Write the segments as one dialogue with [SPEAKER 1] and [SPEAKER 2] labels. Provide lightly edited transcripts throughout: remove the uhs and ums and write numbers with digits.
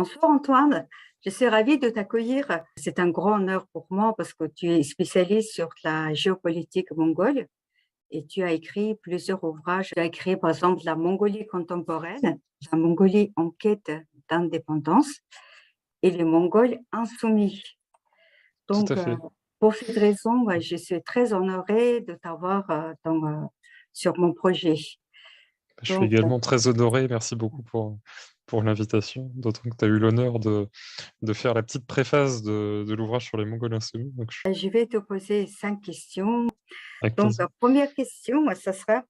[SPEAKER 1] Bonsoir Antoine, je suis ravie de t'accueillir. C'est un grand honneur pour moi parce que tu es spécialiste sur la géopolitique mongole et tu as écrit plusieurs ouvrages. Tu as écrit par exemple La Mongolie contemporaine, La Mongolie en quête d'indépendance et Les Mongols insoumis.
[SPEAKER 2] Tout
[SPEAKER 1] Donc,
[SPEAKER 2] à fait.
[SPEAKER 1] pour cette raison, ouais, je suis très honorée de t'avoir sur mon projet.
[SPEAKER 2] Je suis
[SPEAKER 1] Donc,
[SPEAKER 2] également très honoré. Merci beaucoup pour l'invitation. D'autant que tu as eu l'honneur de faire la petite préface de l'ouvrage sur les Mongols insoumis. Donc,
[SPEAKER 1] je vais te poser 5 questions.
[SPEAKER 2] avec
[SPEAKER 1] Donc,
[SPEAKER 2] plaisir.
[SPEAKER 1] la première question, ça sera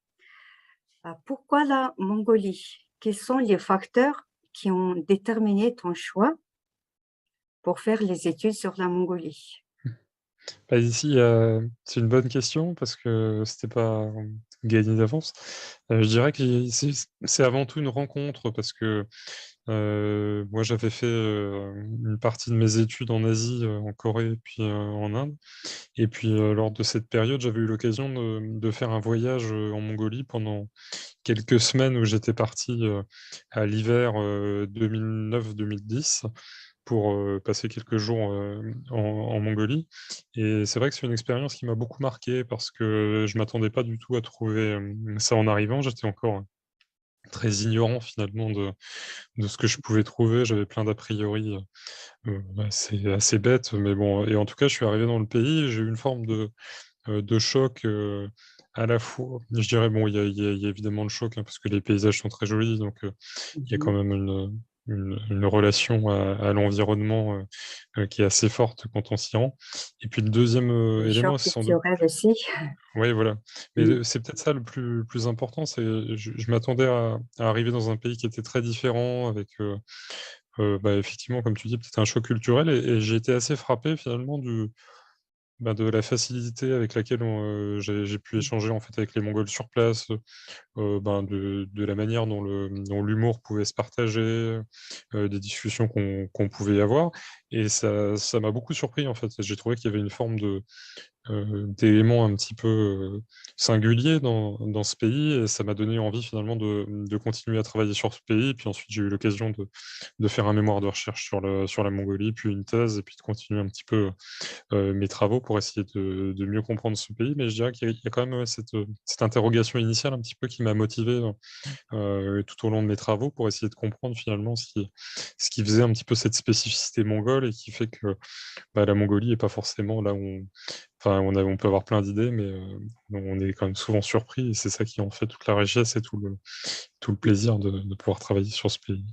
[SPEAKER 1] pourquoi la Mongolie? Quels sont les facteurs qui ont déterminé ton choix pour faire les études sur la Mongolie?
[SPEAKER 2] Bah, ici, c'est une bonne question parce que c'était pas gagné d'avance. Je dirais que c'est avant tout une rencontre parce que moi, j'avais fait une partie de mes études en Asie, en Corée et puis en Inde. Et puis, lors de cette période, j'avais eu l'occasion de faire un voyage en Mongolie pendant quelques semaines où j'étais parti à l'hiver 2009-2010 pour passer quelques jours en Mongolie. Et c'est vrai que c'est une expérience qui m'a beaucoup marqué parce que je m'attendais pas du tout à trouver ça en arrivant. J'étais encore très ignorant finalement de ce que je pouvais trouver. J'avais plein d'a priori assez bêtes, mais bon. Et en tout cas, je suis arrivé dans le pays, j'ai eu une forme de choc à la fois. Je dirais, bon, il y a évidemment le choc, hein, parce que les paysages sont très jolis, donc il y a quand
[SPEAKER 1] Mhm.
[SPEAKER 2] même une relation à l'environnement qui est assez forte quand on s'y rend. Et puis le deuxième
[SPEAKER 1] Le
[SPEAKER 2] élément,
[SPEAKER 1] choc
[SPEAKER 2] c'est sans doute.
[SPEAKER 1] culturel aussi.
[SPEAKER 2] Oui, voilà. Mais
[SPEAKER 1] Mhm.
[SPEAKER 2] c'est peut-être ça le plus important, c'est je m'attendais à arriver dans un pays qui était très différent, avec bah, effectivement, comme tu dis, peut-être un choc culturel, et j'ai été assez frappé finalement de la facilité avec laquelle j'ai pu échanger en fait avec les Mongols sur place, ben, de la manière dont l'humour pouvait se partager, des discussions qu'on pouvait avoir. Et ça m'a beaucoup surpris en fait. J'ai trouvé qu'il y avait une forme d'éléments un petit peu singuliers dans ce pays, et ça m'a donné envie finalement de continuer à travailler sur ce pays. Puis ensuite, j'ai eu l'occasion de faire un mémoire de recherche sur la Mongolie, puis une thèse, et puis de continuer un petit peu mes travaux pour essayer de mieux comprendre ce pays. Mais je dirais qu'il y a quand même cette interrogation initiale un petit peu qui m'a motivé tout au long de mes travaux pour essayer de comprendre finalement ce qui faisait un petit peu cette spécificité mongole et qui fait que bah, la Mongolie n'est pas forcément là où enfin, on peut avoir plein d'idées, mais on est quand même souvent surpris, et c'est ça qui en fait toute la richesse et tout le plaisir de pouvoir travailler sur ce pays.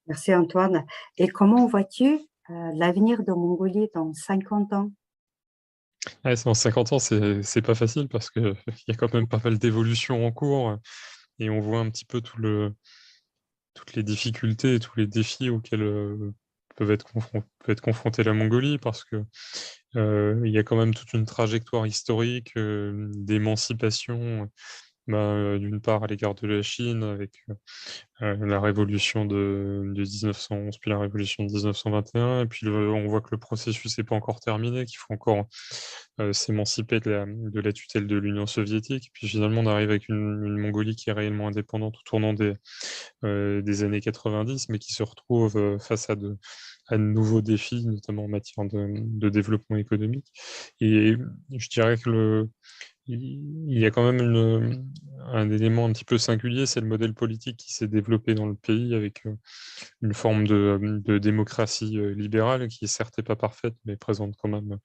[SPEAKER 1] Merci Antoine. Et comment vois-tu l'avenir de Mongolie dans 50 ans?
[SPEAKER 2] Ouais, c'est en 50 ans, c'est pas facile parce qu'il y a quand même pas mal d'évolutions en cours, et on voit un petit peu toutes les difficultés et tous les défis auxquels peut être confrontée la Mongolie, parce que il y a quand même toute une trajectoire historique d'émancipation, bah, d'une part à l'égard de la Chine avec la révolution de 1911, puis la révolution de 1921, et puis on voit que le processus n'est pas encore terminé, qu'il faut encore s'émanciper de la tutelle de l'Union soviétique. Puis finalement, on arrive avec une Mongolie qui est réellement indépendante au tournant des années 90, mais qui se retrouve face à de nouveaux défis, notamment en matière de développement économique. Et je dirais que il y a quand même un élément un petit peu singulier, c'est le modèle politique qui s'est développé dans le pays, avec une forme de démocratie libérale qui, certes, n'est pas parfaite, mais présente quand même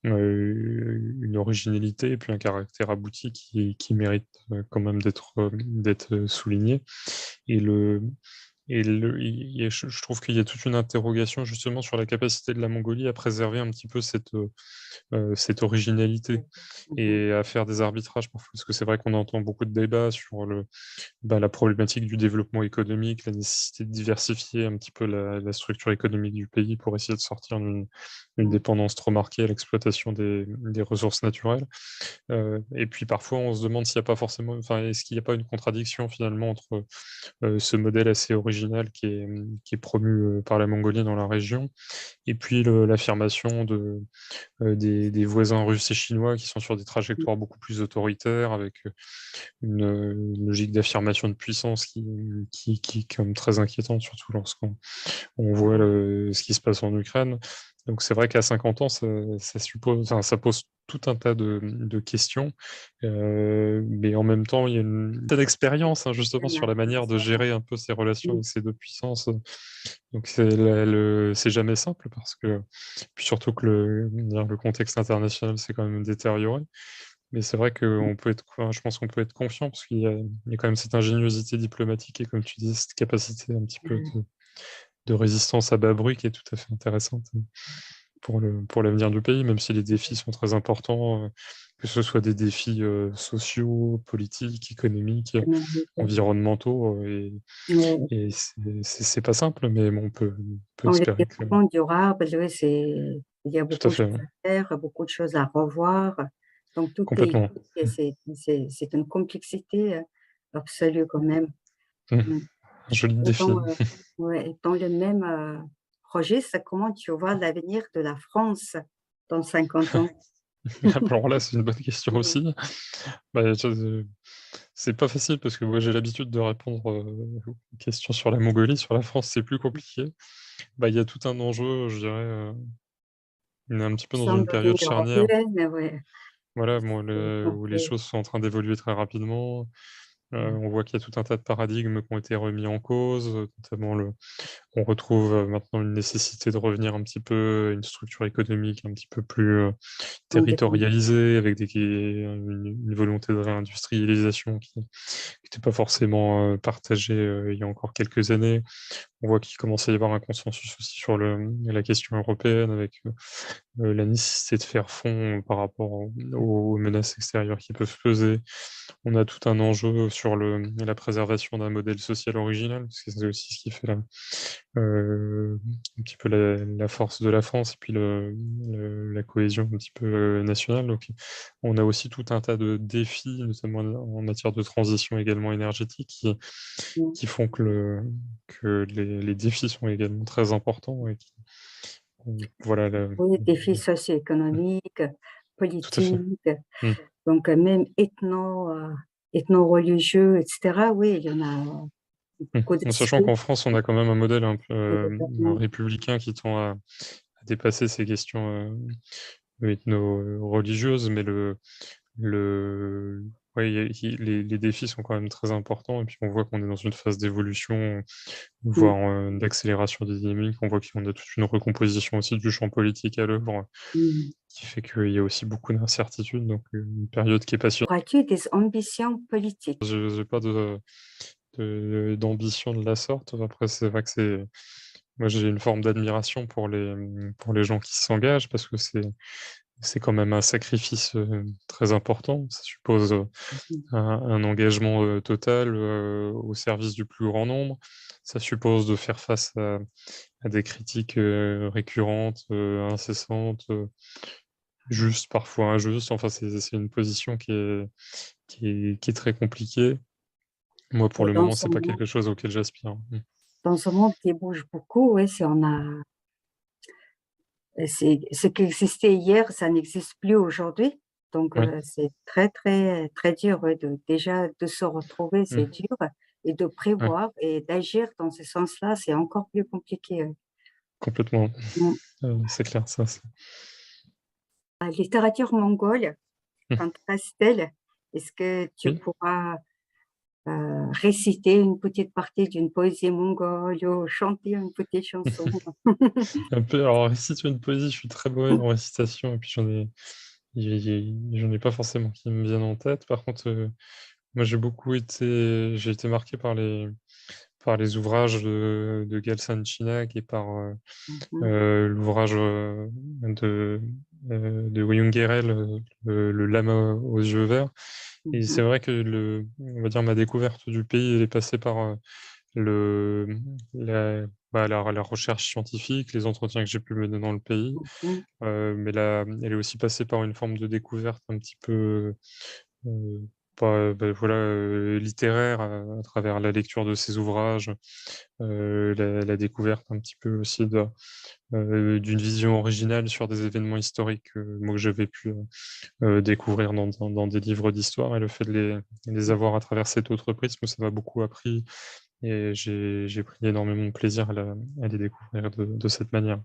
[SPEAKER 2] une originalité et puis un caractère abouti qui mérite quand même d'être souligné. Et le, je trouve qu'il y a toute une interrogation justement sur la capacité de la Mongolie à préserver un petit peu cette originalité
[SPEAKER 1] Mhm.
[SPEAKER 2] et à faire des arbitrages parfois. Parce que c'est vrai qu'on entend beaucoup de débats sur la problématique du développement économique, la nécessité de diversifier un petit peu la structure économique du pays pour essayer de sortir d'une dépendance trop marquée à l'exploitation des ressources naturelles. Et puis parfois, on se demande s'il n'y a pas forcément, enfin, est-ce qu'il n'y a pas une contradiction finalement entre ce modèle assez original originale qui est promue par la Mongolie dans la région, et puis l'affirmation des voisins russes et chinois qui sont sur des trajectoires beaucoup plus autoritaires, avec une logique d'affirmation de puissance qui est quand même très inquiétante, surtout lorsqu'on voit ce qui se passe en Ukraine. Donc c'est vrai qu'à 50 ans, ça pose tout un tas de questions, mais en même temps, il y a une tas d'expérience justement sur la manière de gérer un peu ces relations avec ces deux puissances. Donc c'est jamais simple, parce que, puis surtout que le contexte international s'est quand même détérioré. Mais c'est vrai je pense qu'on peut être confiant, parce qu'il y a quand même cette ingéniosité diplomatique et, comme tu dis, cette capacité un petit peu de résistance à bas bruit qui est tout à fait intéressante pour l'avenir du pays, même si les défis sont très importants, que ce soit des défis sociaux, politiques, économiques, environnementaux, et c'est pas simple, mais bon, on peut
[SPEAKER 1] Dans le
[SPEAKER 2] espérer que...
[SPEAKER 1] développement durable, oui, il y a
[SPEAKER 2] Tout à
[SPEAKER 1] beaucoup de
[SPEAKER 2] fait,
[SPEAKER 1] choses à faire, beaucoup de choses à revoir. Donc, tout est
[SPEAKER 2] complètement.
[SPEAKER 1] c'est une complexité absolue quand même. Mm.
[SPEAKER 2] Un joli
[SPEAKER 1] Et
[SPEAKER 2] défi.
[SPEAKER 1] ouais, dans le même projet, c'est comment tu vois l'avenir de la France dans 50 ans?
[SPEAKER 2] Alors là, c'est une bonne question aussi. Bah, c'est pas facile, parce que moi j'ai l'habitude de répondre aux questions sur la Mongolie. Sur la France, c'est plus compliqué. Bah, il y a tout un enjeu, je dirais. On est un petit peu dans une
[SPEAKER 1] Chancellerie
[SPEAKER 2] période charnière.
[SPEAKER 1] européenne, ouais.
[SPEAKER 2] Voilà, bon,
[SPEAKER 1] C'est
[SPEAKER 2] où les
[SPEAKER 1] complet.
[SPEAKER 2] choses sont en train d'évoluer très rapidement. On voit qu'il y a tout un tas de paradigmes qui ont été remis en cause, notamment on retrouve maintenant une nécessité de revenir un petit peu à une structure économique un petit peu plus
[SPEAKER 1] Indépendant.
[SPEAKER 2] territorialisée, avec une volonté de réindustrialisation qui n'était pas forcément partagée il y a encore quelques années. On voit qu'il commence à y avoir un consensus aussi sur la question européenne, avec la nécessité de faire front par rapport aux menaces extérieures qui peuvent peser. On a tout un enjeu sur la préservation d'un modèle social original, parce que c'est aussi ce qui fait un petit peu la force de la France, et puis la cohésion un petit peu nationale. Donc on a aussi tout un tas de défis, notamment en matière de transition également énergétique, qui font que les défis sont également très importants, et voilà,
[SPEAKER 1] Oui, défis socio-économiques,
[SPEAKER 2] tout à fait.
[SPEAKER 1] politiques,
[SPEAKER 2] Mm.
[SPEAKER 1] donc même ethno-religieux, etc. Oui, il y en a beaucoup
[SPEAKER 2] En sachant
[SPEAKER 1] d'aspects
[SPEAKER 2] qu'en France, on a quand même un modèle un peu
[SPEAKER 1] de développement.
[SPEAKER 2] républicain qui tend à dépasser ces questions ethno-religieuses, mais ouais, les défis sont quand même très importants, et puis on voit qu'on est dans une phase d'évolution,
[SPEAKER 1] Mm,
[SPEAKER 2] voire d'accélération des dynamiques. On voit qu'on a toute une recomposition aussi du champ politique à l'œuvre,
[SPEAKER 1] mm.
[SPEAKER 2] qui fait qu'il y a aussi beaucoup d'incertitudes, donc une période qui est passionnante.
[SPEAKER 1] Auras-tu des ambitions politiques?
[SPEAKER 2] Je n'ai pas d'ambition de la sorte. Après, c'est vrai que moi, j'ai une forme d'admiration pour les gens qui s'engagent, parce que c'est quand même un sacrifice très important. Ça suppose un engagement total au service du plus grand nombre. Ça suppose de faire face à des critiques récurrentes, incessantes, justes, parfois injustes. Enfin, c'est une position qui est très compliquée. Moi, pour
[SPEAKER 1] Et
[SPEAKER 2] le moment, c'est pas quelque chose auquel j'aspire.
[SPEAKER 1] dans ce monde qui bouge beaucoup, oui, si on a, c'est, ce qui existait hier, ça n'existe plus aujourd'hui. Donc,
[SPEAKER 2] Oui.
[SPEAKER 1] c'est très, très, très dur, ouais, déjà de se retrouver, c'est
[SPEAKER 2] Mm.
[SPEAKER 1] dur, et de
[SPEAKER 2] Ouais,
[SPEAKER 1] prévoir et d'agir dans ce sens-là, c'est encore plus compliqué. Ouais.
[SPEAKER 2] complètement.
[SPEAKER 1] Mm.
[SPEAKER 2] C'est clair, ça.
[SPEAKER 1] La littérature mongole
[SPEAKER 2] Mm.
[SPEAKER 1] t'intéresse-t-elle? Est-ce que tu
[SPEAKER 2] Oui,
[SPEAKER 1] pourras réciter une petite partie d'une poésie mongole ou chanter une petite chanson?
[SPEAKER 2] un peu. Alors, réciter une poésie, je suis très mauvais en récitation, et puis j'en ai pas forcément qui me viennent en tête. Par contre, moi, j'ai été marqué par les ouvrages de Gelsan Chinak, et par
[SPEAKER 1] Mhm,
[SPEAKER 2] l'ouvrage de Oyun Gerel, le lama aux yeux verts. Et
[SPEAKER 1] mhm,
[SPEAKER 2] c'est vrai que on va dire, ma découverte du pays, elle est passée par le, la, la recherche scientifique, les entretiens que j'ai pu mener dans le pays.
[SPEAKER 1] mhm.
[SPEAKER 2] Mais là, elle est aussi passée par une forme de découverte un petit peu voilà, littéraire à travers la lecture de ses ouvrages, la découverte un petit peu aussi d'une vision originale sur des événements historiques, moi que j'avais pu découvrir dans des livres d'histoire, et le fait de les avoir à travers cet autre prisme, ça m'a beaucoup appris, et j'ai pris énormément de plaisir à les découvrir de cette manière.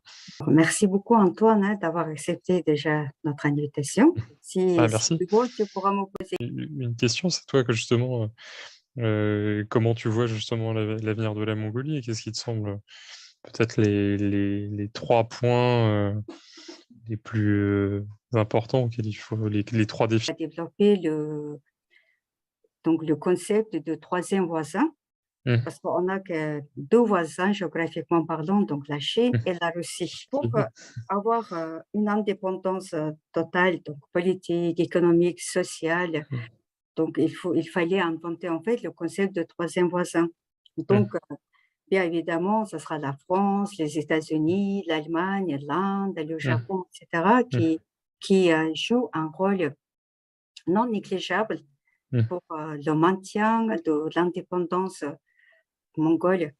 [SPEAKER 1] Merci beaucoup, Antoine, hein, d'avoir accepté déjà notre invitation.
[SPEAKER 2] Ah,
[SPEAKER 1] Si
[SPEAKER 2] merci.
[SPEAKER 1] tu veux, tu pourras me poser.
[SPEAKER 2] Une question, c'est toi que justement, comment tu vois justement l'avenir de la Mongolie, et qu'est-ce qui te semble peut-être les 3 points les plus importants auxquels il faut, les 3 défis?
[SPEAKER 1] À développer donc le concept de troisième voisin,
[SPEAKER 2] Mmh.
[SPEAKER 1] parce qu'on n'a que deux voisins géographiquement parlant, donc la Chine et la Russie. Pour avoir une indépendance totale, donc politique, économique, sociale,
[SPEAKER 2] Mmh.
[SPEAKER 1] donc il fallait inventer en fait le concept de troisième voisin.
[SPEAKER 2] Mmh.
[SPEAKER 1] Donc, bien évidemment, ce sera la France, les États-Unis, l'Allemagne, l'Inde, le
[SPEAKER 2] Mmh.
[SPEAKER 1] Japon, etc.,
[SPEAKER 2] Mmh.
[SPEAKER 1] qui jouent un rôle non négligeable
[SPEAKER 2] Mmh.
[SPEAKER 1] pour le maintien de l'indépendance mongole.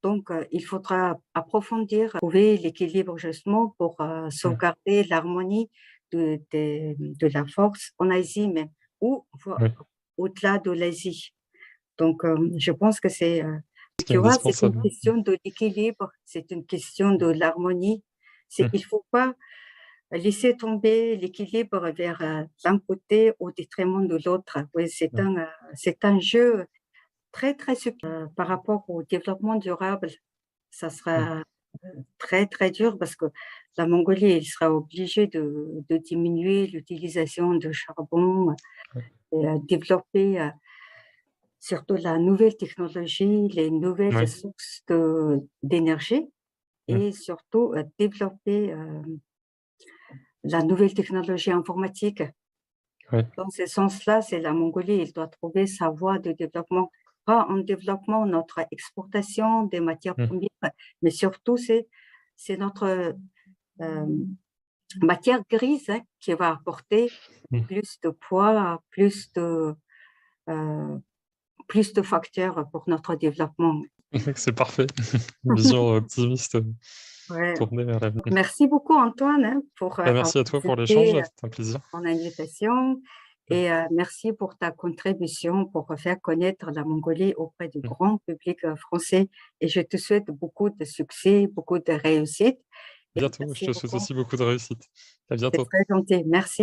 [SPEAKER 1] Donc, il faudra approfondir, trouver l'équilibre justement pour
[SPEAKER 2] Mmh.
[SPEAKER 1] sauvegarder l'harmonie de la force en Asie même, ou
[SPEAKER 2] Oui,
[SPEAKER 1] au-delà de l'Asie. Donc, je pense que
[SPEAKER 2] c'est
[SPEAKER 1] tu vois, c'est une
[SPEAKER 2] indispensable.
[SPEAKER 1] question de l'équilibre, c'est une question de l'harmonie.
[SPEAKER 2] Mmh.
[SPEAKER 1] Il faut pas laisser tomber l'équilibre vers l'un côté au détriment de l'autre. Oui,
[SPEAKER 2] Ouais.
[SPEAKER 1] c'est un jeu très, très subtil. Par rapport au développement durable, ça
[SPEAKER 2] Mmh.
[SPEAKER 1] sera très, très dur parce que la Mongolie, elle sera obligée de diminuer l'utilisation de charbon
[SPEAKER 2] Ouais.
[SPEAKER 1] et développer surtout la nouvelle technologie, les nouvelles
[SPEAKER 2] Ouais.
[SPEAKER 1] sources d'énergie
[SPEAKER 2] Mmh.
[SPEAKER 1] et surtout développer la nouvelle technologie informatique.
[SPEAKER 2] Ouais.
[SPEAKER 1] Dans ce sens-là, c'est la Mongolie, elle doit trouver sa voie de développement, pas en développement notre exportation des matières
[SPEAKER 2] Mmh.
[SPEAKER 1] premières, mais surtout c'est notre euh, matière grise, hein, qui va apporter
[SPEAKER 2] Mmh.
[SPEAKER 1] plus de poids, euh, plus de facteurs pour notre développement.
[SPEAKER 2] C'est parfait. Une vision optimiste,
[SPEAKER 1] Ouais.
[SPEAKER 2] tournée vers l'avenir.
[SPEAKER 1] Merci beaucoup Antoine, hein, pour
[SPEAKER 2] Bah,
[SPEAKER 1] avoir
[SPEAKER 2] merci à toi pour l'échange,
[SPEAKER 1] accepté
[SPEAKER 2] c'était un plaisir.
[SPEAKER 1] mon invitation et merci pour ta contribution pour faire connaître la Mongolie auprès du
[SPEAKER 2] Mmh.
[SPEAKER 1] grand public français. Et je te souhaite beaucoup de succès, beaucoup de réussite. Et
[SPEAKER 2] Bientôt, je
[SPEAKER 1] merci
[SPEAKER 2] te souhaite
[SPEAKER 1] beaucoup.
[SPEAKER 2] aussi beaucoup de réussite. À
[SPEAKER 1] C'est
[SPEAKER 2] bientôt.
[SPEAKER 1] très gentil. Merci.